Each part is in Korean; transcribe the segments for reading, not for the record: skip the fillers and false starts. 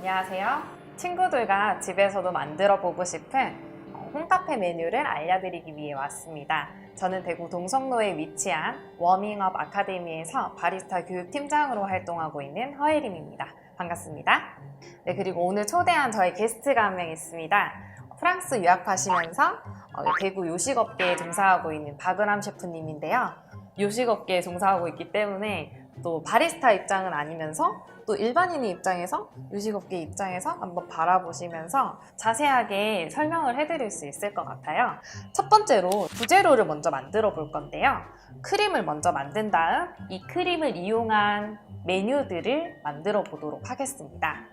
안녕하세요. 친구들과 집에서도 만들어 보고 싶은 홈카페 메뉴를 알려드리기 위해 왔습니다. 저는 대구 동성로에 위치한 워밍업 아카데미에서 바리스타 교육팀장으로 활동하고 있는 허예림입니다. 반갑습니다. 네, 그리고 오늘 초대한 저희 게스트가 한 명 있습니다. 프랑스 유학하시면서 대구 요식업계에 종사하고 있는 박은함 셰프님인데요. 요식업계에 종사하고 있기 때문에 또 바리스타 입장은 아니면서 또 일반인의 입장에서 요식업계 입장에서 한번 바라보시면서 자세하게 설명을 해드릴 수 있을 것 같아요. 첫 번째로 부재료를 먼저 만들어 볼 건데요. 크림을 먼저 만든 다음 이 크림을 이용한 메뉴들을 만들어 보도록 하겠습니다.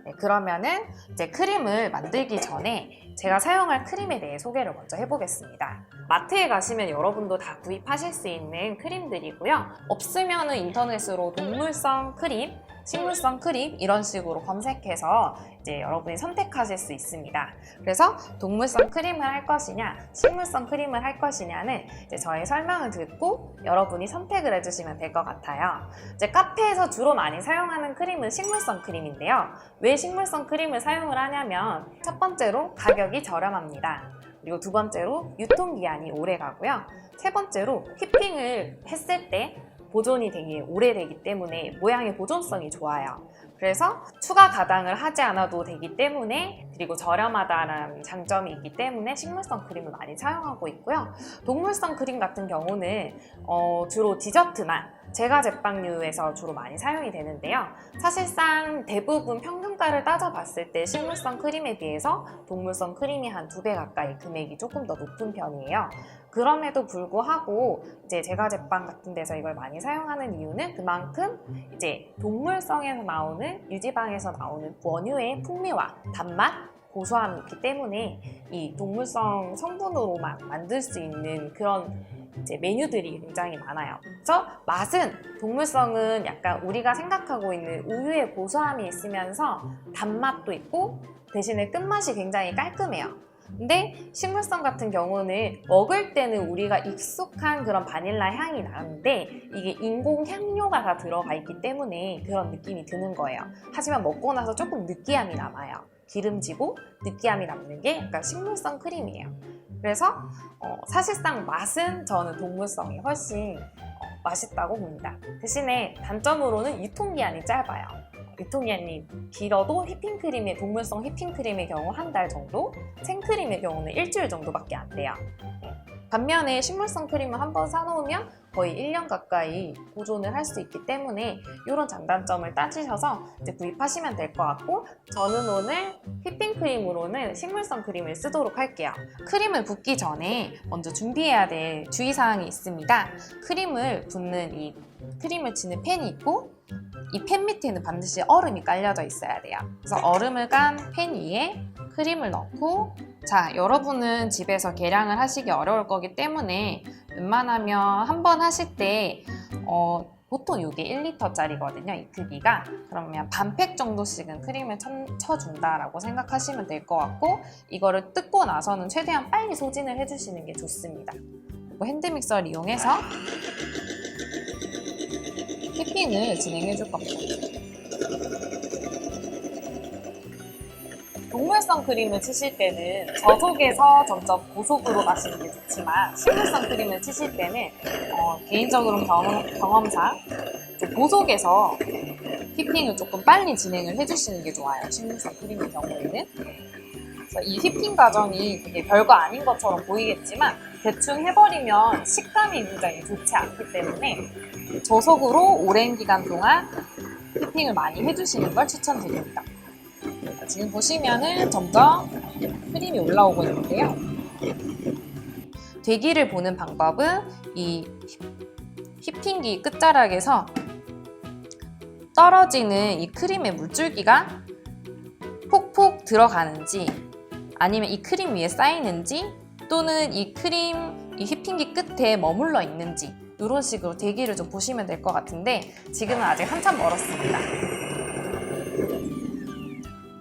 네, 그러면은 이제 크림을 만들기 전에 제가 사용할 크림에 대해 소개를 먼저 해보겠습니다. 마트에 가시면 여러분도 다 구입하실 수 있는 크림들이고요. 없으면은 인터넷으로 동물성 크림, 식물성 크림 이런 식으로 검색해서 이제 여러분이 선택하실 수 있습니다. 그래서 동물성 크림을 할 것이냐, 식물성 크림을 할 것이냐는 이제 저의 설명을 듣고 여러분이 선택을 해주시면 될 것 같아요. 이제 카페에서 주로 많이 사용하는 크림은 식물성 크림인데요. 왜 식물성 크림을 사용을 하냐면 첫 번째로 가격이 저렴합니다. 그리고 두 번째로 유통기한이 오래 가고요. 세 번째로 휘핑을 했을 때 보존이 되게 오래되기 때문에 모양의 보존성이 좋아요. 그래서 추가 가당을 하지 않아도 되기 때문에, 그리고 저렴하다는 장점이 있기 때문에 식물성 크림을 많이 사용하고 있고요. 동물성 크림 같은 경우는 주로 디저트나 제과 제빵류에서 주로 많이 사용이 되는데요. 사실상 대부분 평균가를 따져봤을 때 식물성 크림에 비해서 동물성 크림이 한 2배 가까이 금액이 조금 더 높은 편이에요. 그럼에도 불구하고 이제 제과 제빵 같은 데서 이걸 많이 사용하는 이유는 그만큼 이제 동물성에서 나오는, 유지방에서 나오는 원유의 풍미와 단맛, 고소함이 있기 때문에 이 동물성 성분으로만 만들 수 있는 그런 이제 메뉴들이 굉장히 많아요. 그래서 맛은, 동물성은 약간 우리가 생각하고 있는 우유의 고소함이 있으면서 단맛도 있고 대신에 끝맛이 굉장히 깔끔해요. 근데 식물성 같은 경우는 먹을 때는 우리가 익숙한 그런 바닐라 향이 나는데 이게 인공 향료가 다 들어가 있기 때문에 그런 느낌이 드는 거예요. 하지만 먹고 나서 조금 느끼함이 남아요. 기름지고 느끼함이 남는 게 약간 식물성 크림이에요. 그래서 사실상 맛은 저는 동물성이 훨씬 맛있다고 봅니다. 대신에 단점으로는 유통기한이 짧아요. 유통기한이 길어도 휘핑크림의, 동물성 휘핑크림의 경우 한 달 정도, 생크림의 경우는 일주일 정도밖에 안 돼요. 반면에 식물성 크림을 한번 사놓으면 거의 1년 가까이 보존을 할 수 있기 때문에 이런 장단점을 따지셔서 이제 구입하시면 될 것 같고, 저는 오늘 휘핑크림으로는 식물성 크림을 쓰도록 할게요. 크림을 붓기 전에 먼저 준비해야 될 주의사항이 있습니다. 크림을 붓는 이 크림을 치는 팬이 있고 이 팬 밑에는 반드시 얼음이 깔려져 있어야 돼요. 그래서 얼음을 깐 팬 위에 크림을 넣고, 자, 여러분은 집에서 계량을 하시기 어려울 거기 때문에 웬만하면 한 번 하실 때 보통 이게 1리터짜리거든요, 이 크기가. 그러면 반 팩 정도씩은 크림을 쳐준다라고 생각하시면 될 것 같고, 이거를 뜯고 나서는 최대한 빨리 소진을 해주시는 게 좋습니다. 그리고 핸드믹서를 이용해서 휘핑을 진행해 줄 겁니다. 동물성 크림을 치실 때는 저속에서 점점 고속으로 가시는 게 좋지만, 식물성 크림을 치실 때는 개인적으로 경험상 좀 고속에서 휘핑을 조금 빨리 진행을 해주시는 게 좋아요. 식물성 크림의 경우에는. 그래서 이 휘핑 과정이 되게 별거 아닌 것처럼 보이겠지만 대충 해버리면 식감이 굉장히 좋지 않기 때문에 저속으로 오랜 기간 동안 휘핑을 많이 해주시는 걸 추천드립니다. 지금 보시면은 점점 크림이 올라오고 있는데요. 되기를 보는 방법은 이 휘핑기 끝자락에서 떨어지는 이 크림의 물줄기가 폭폭 들어가는지, 아니면 이 크림 위에 쌓이는지, 또는 이 휘핑기 끝에 머물러 있는지, 이런 식으로 되기를 좀 보시면 될 것 같은데 지금은 아직 한참 멀었습니다.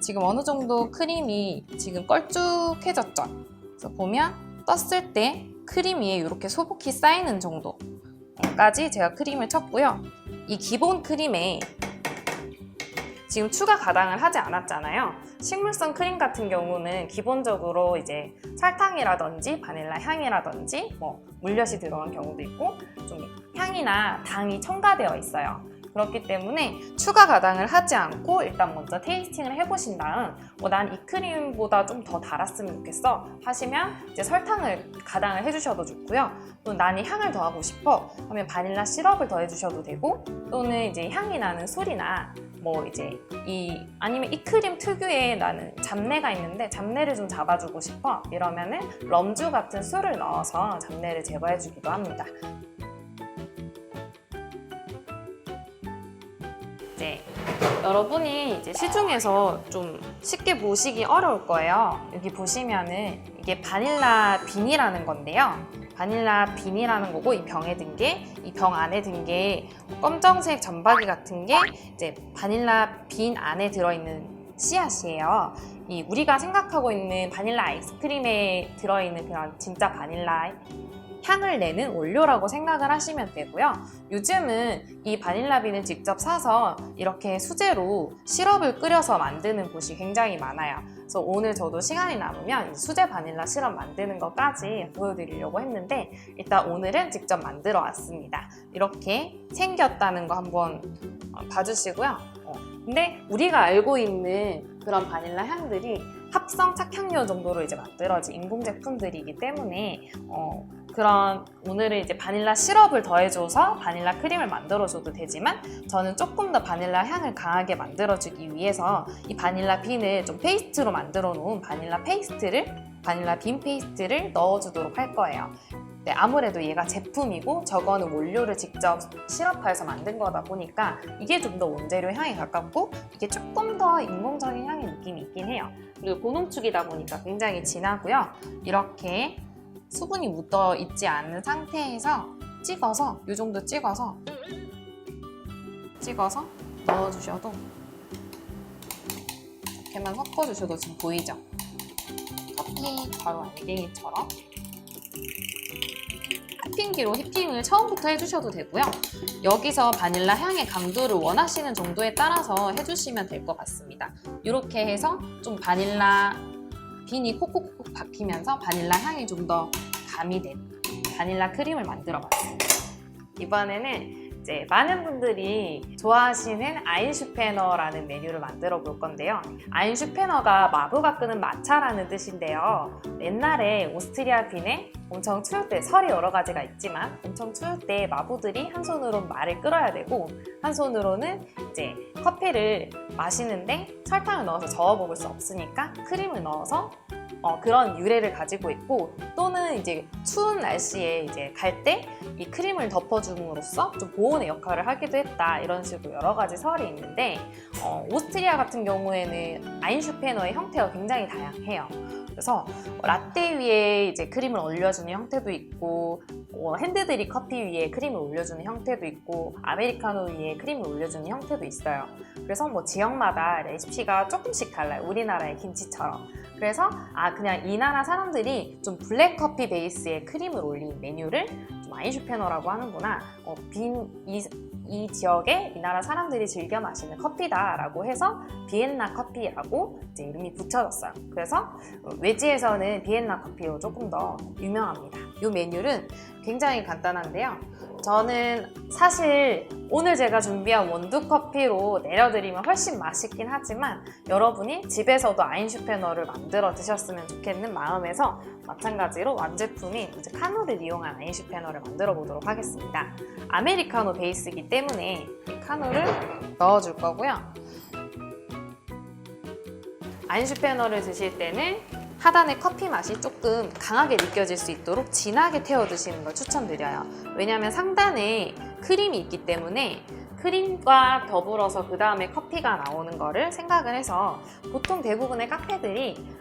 지금 어느 정도 크림이 지금 걸쭉해졌죠? 그래서 보면 떴을 때 크림 위에 이렇게 소복히 쌓이는 정도까지 제가 크림을 쳤고요. 이 기본 크림에 지금 추가 가당을 하지 않았잖아요. 식물성 크림 같은 경우는 기본적으로 이제 설탕이라든지 바닐라 향이라든지 뭐 물엿이 들어간 경우도 있고 좀 향이나 당이 첨가되어 있어요. 그렇기 때문에 추가 가당을 하지 않고 일단 먼저 테이스팅을 해보신 다음 난 이 크림보다 좀 더 달았으면 좋겠어 하시면 이제 설탕을 가당을 해주셔도 좋고요. 또 난 이 향을 더하고 싶어 하면 바닐라 시럽을 더해주셔도 되고, 또는 이제 향이 나는 술이나 뭐 이제 아니면 이 크림 특유의 나는 잡내가 있는데 잡내를 좀 잡아주고 싶어 이러면은 럼주 같은 술을 넣어서 잡내를 제거해주기도 합니다. 이제 여러분이 이제 시중에서 좀 쉽게 보시기 어려울 거예요. 여기 보시면은 이게 바닐라 빈이라는 건데요. 바닐라 빈이라는 거고, 이 병에 든 게, 이 병 안에 든 게 검정색 점박이 같은 게 이제 바닐라 빈 안에 들어있는 씨앗이에요. 우리가 생각하고 있는 바닐라 아이스크림에 들어있는 그냥 진짜 바닐라 향을 내는 원료라고 생각을 하시면 되고요. 요즘은 이 바닐라 빈을 직접 사서 이렇게 수제로 시럽을 끓여서 만드는 곳이 굉장히 많아요. 그래서 오늘 저도 시간이 남으면 수제 바닐라 시럽 만드는 것까지 보여드리려고 했는데, 일단 오늘은 직접 만들어 왔습니다. 이렇게 생겼다는 거 한번 봐주시고요. 근데 우리가 알고 있는 그런 바닐라 향들이 합성 착향료 정도로 이제 만들어진 인공 제품들이기 때문에 오늘은 이제 바닐라 시럽을 더해줘서 바닐라 크림을 만들어줘도 되지만, 저는 조금 더 바닐라 향을 강하게 만들어주기 위해서 이 바닐라 빈을 좀 페이스트로 만들어 놓은 바닐라 빈 페이스트를 넣어주도록 할 거예요. 네, 아무래도 얘가 제품이고 저거는 원료를 직접 시럽화해서 만든 거다 보니까 이게 좀 더 원재료 향에 가깝고 이게 조금 더 인공적인 향의 느낌이 있긴 해요. 그리고 고농축이다 보니까 굉장히 진하고요. 이렇게 수분이 묻어 있지 않은 상태에서 찍어서 이 정도 찍어서 넣어주셔도, 이렇게만 섞어주셔도 지금 보이죠? 커피 바로 알갱이처럼 휘핑기로 휘핑을 처음부터 해주셔도 되고요. 여기서 바닐라 향의 강도를 원하시는 정도에 따라서 해주시면 될 것 같습니다. 이렇게 해서 좀 바닐라 빈이 콕콕콕 박히면서 바닐라 향이 좀 더 가미된 바닐라 크림을 만들어 봤습니다. 이번에는 이제 많은 분들이 좋아하시는 아인슈페너라는 메뉴를 만들어 볼 건데요. 아인슈페너가 마부가 끄는 마차라는 뜻인데요. 옛날에 오스트리아 빈에 엄청 추울 때, 설이 여러 가지가 있지만 엄청 추울 때 마부들이 한 손으로 말을 끓여야 되고 한 손으로는 이제 커피를 마시는데 설탕을 넣어서 저어 먹을 수 없으니까 크림을 넣어서 그런 유래를 가지고 있고, 또는 이제 추운 날씨에 이제 갈 때 이 크림을 덮어줌으로써 좀 보온의 역할을 하기도 했다, 이런 식으로 여러 가지 설이 있는데, 오스트리아 같은 경우에는 아인슈페너의 형태가 굉장히 다양해요. 그래서 라떼 위에 이제 크림을 올려주는 형태도 있고, 핸드드립 커피 위에 크림을 올려주는 형태도 있고, 아메리카노 위에 크림을 올려주는 형태도 있어요. 그래서 뭐 지역마다 레시피가 조금씩 달라요. 우리나라의 김치처럼. 그래서 그냥 이 나라 사람들이 좀 블랙커피 베이스에 크림을 올린 메뉴를 좀 아인슈페너라고 하는구나, 이 지역에 이 나라 사람들이 즐겨 마시는 커피다라고 해서 비엔나 커피라고 이제 이름이 붙여졌어요. 그래서 외지에서는 비엔나 커피로 조금 더 유명합니다. 이 메뉴는 굉장히 간단한데요. 저는 사실 오늘 제가 준비한 원두커피로 내려드리면 훨씬 맛있긴 하지만, 여러분이 집에서도 아인슈페너를 만들어 드셨으면 좋겠는 마음에서 마찬가지로 완제품인 이제 카누를 이용한 아인슈페너를 만들어 보도록 하겠습니다. 아메리카노 베이스이기 때문에 카누를 넣어줄 거고요. 아인슈페너를 드실 때는 하단의 커피 맛이 조금 강하게 느껴질 수 있도록 진하게 태워 드시는 걸 추천드려요. 왜냐하면 상단에 크림이 있기 때문에 크림과 더불어서 그 다음에 커피가 나오는 거를 생각을 해서, 보통 대부분의 카페들이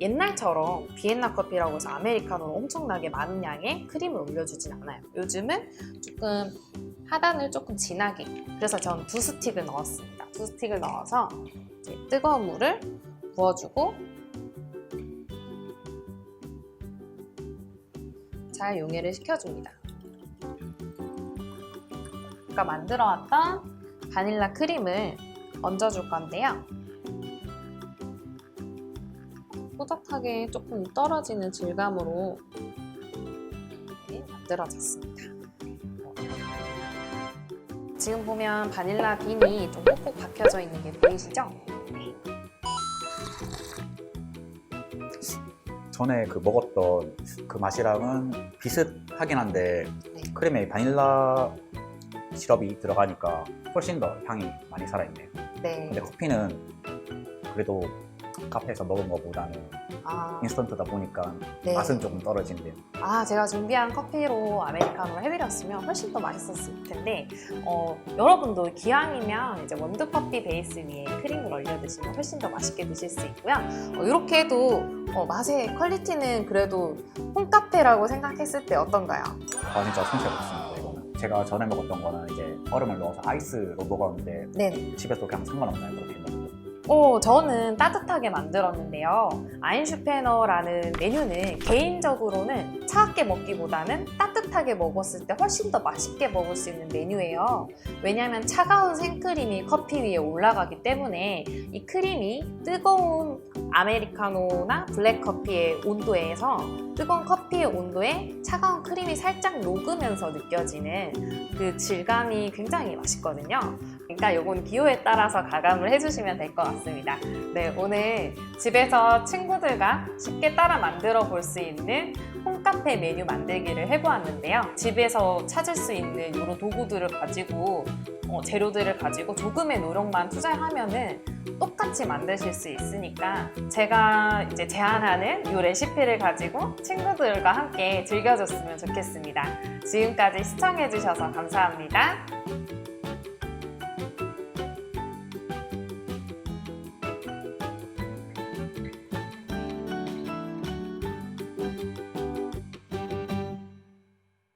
옛날처럼 비엔나 커피라고 해서 아메리카노로 엄청나게 많은 양의 크림을 올려주진 않아요. 요즘은 조금 하단을 조금 진하게, 그래서 전 2스틱을 넣었습니다. 2스틱을 넣어서 이제 뜨거운 물을 부어주고 잘 용해를 시켜줍니다. 아까 만들어왔던 바닐라 크림을 얹어줄 건데요. 꾸덕하게 조금 떨어지는 질감으로 만들어졌습니다. 지금 보면 바닐라 빈이 좀 꼭꼭 박혀져 있는 게 보이시죠? 전에 먹었던 그 맛이랑은 비슷하긴 한데 네. 크림에 바닐라 시럽이 들어가니까 훨씬 더 향이 많이 살아있네요. 네. 근데 커피는 그래도 카페에서 먹은 것보다는 인스턴트다 보니까 네. 맛은 조금 떨어진대요. 제가 준비한 커피로 아메리카노를 해드렸으면 훨씬 더 맛있었을 텐데 여러분도 기왕이면 이제 원두커피 베이스 위에 크림을 올려 드시면 훨씬 더 맛있게 드실 수 있고요. 이렇게 해도 맛의 퀄리티는 그래도 홈카페라고 생각했을 때 어떤가요? 진짜 손색 없습니다. 이거는 제가 전에 먹었던 거는 이제 얼음을 넣어서 아이스로 먹었는데 네. 집에서 그냥 상관없나요? 그렇게 먹고. 저는 따뜻하게 만들었는데요. 아인슈페너라는 메뉴는 개인적으로는 차갑게 먹기보다는 따뜻하게 먹었을 때 훨씬 더 맛있게 먹을 수 있는 메뉴예요. 왜냐하면 차가운 생크림이 커피 위에 올라가기 때문에 이 크림이 뜨거운 아메리카노나 블랙커피의 온도에서 뜨거운 커피의 온도에 차가운 크림이 살짝 녹으면서 느껴지는 그 질감이 굉장히 맛있거든요. 그러니까 이건 기호에 따라서 가감을 해주시면 될 것 같습니다. 네, 오늘 집에서 친구들과 쉽게 따라 만들어 볼 수 있는 홈카페 메뉴 만들기를 해보았는데요. 집에서 찾을 수 있는 이런 도구들을 가지고 재료들을 가지고 조금의 노력만 투자하면은 똑같이 만드실 수 있으니까 제가 이제 제안하는 이 레시피를 가지고 친구들과 함께 즐겨줬으면 좋겠습니다. 지금까지 시청해주셔서 감사합니다.